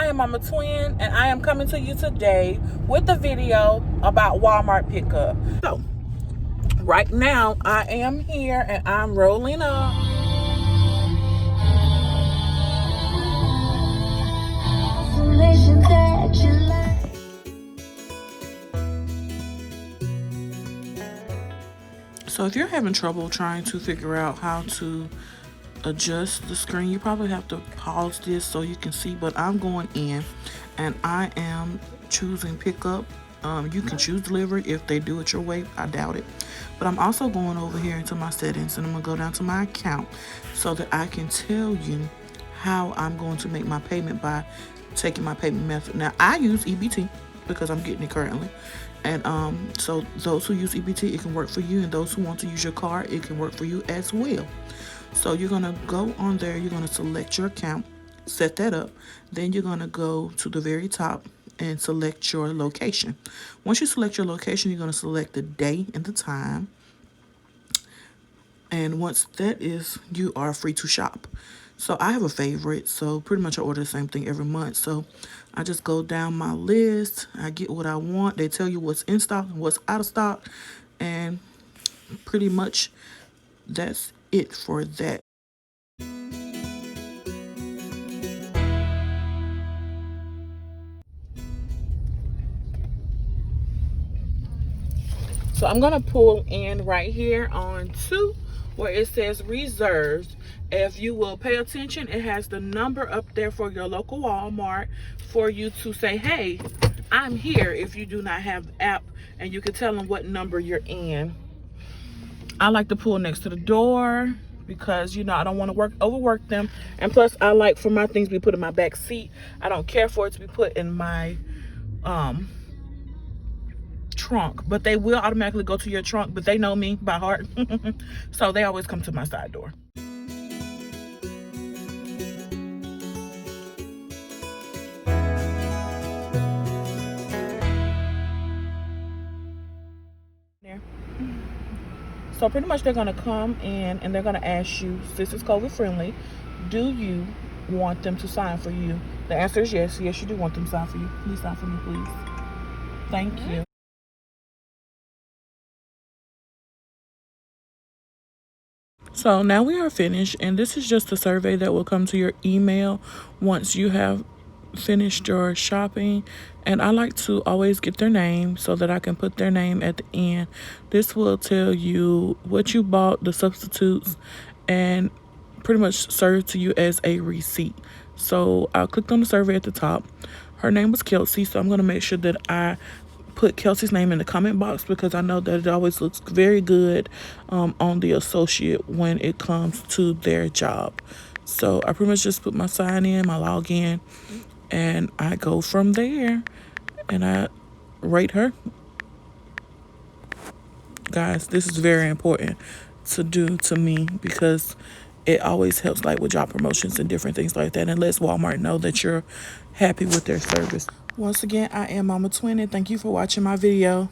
I am Mama Twin, and I am coming to you today with a video about Walmart pickup. So, right now, I am here and I'm rolling up. So if you're having trouble trying to figure out how to adjust the screen, you probably have to pause this so you can see, but I'm going in and I am choosing pickup. You can choose delivery if they do it your way. I doubt it. But I'm also going over here into my settings and I'm gonna go down to my account so that I can tell you how I'm going to make my payment by taking my payment method. Now I use EBT because I'm getting it currently. And so those who use EBT, it can work for you, and those who want to use your card, it can work for you as well. So you're gonna go on there, you're gonna select your account, set that up, then you're gonna go to the very top and select your location. Once you select your location, you're gonna select the day and the time. And once that is, you are free to shop. So I have a favorite, so pretty much I order the same thing every month. So I just go down my list, I get what I want, they tell you what's in stock and what's out of stock, and pretty much that's it for that. So I'm gonna pull in right here on 2 where it says reserved. If you will pay attention, it has the number up there for your local Walmart for you to say, hey, I'm here, if you do not have the app, and you can tell them what number you're in. I like to pull next to the door because, you know, I don't want to overwork them. And plus, I like for my things to be put in my back seat. I don't care for it to be put in my trunk, but they will automatically go to your trunk, but they know me by heart. So they always come to my side door. There. So pretty much they're gonna come in and they're gonna ask you, this is COVID friendly, do you want them to sign for you? The answer is yes. Yes, you do want them to sign for you. Please sign for me, please. Thank you. So now we are finished, and this is just a survey that will come to your email once you have finished your shopping. And I like to always get their name so that I can put their name at the end. This will tell you what you bought, the substitutes, and pretty much serve to you as a receipt. So I clicked on the survey at the top. Her name was Kelsey, so I'm going to make sure that I put Kelsey's name in the comment box because I know that it always looks very good on the associate when it comes to their job. So I pretty much just put my sign in, my login, and I go from there and I rate her. Guys, this is very important to do to me because it always helps, like with job promotions and different things like that, and lets Walmart know that you're happy with their service. Once again, I am Mama Twin, and thank you for watching my video.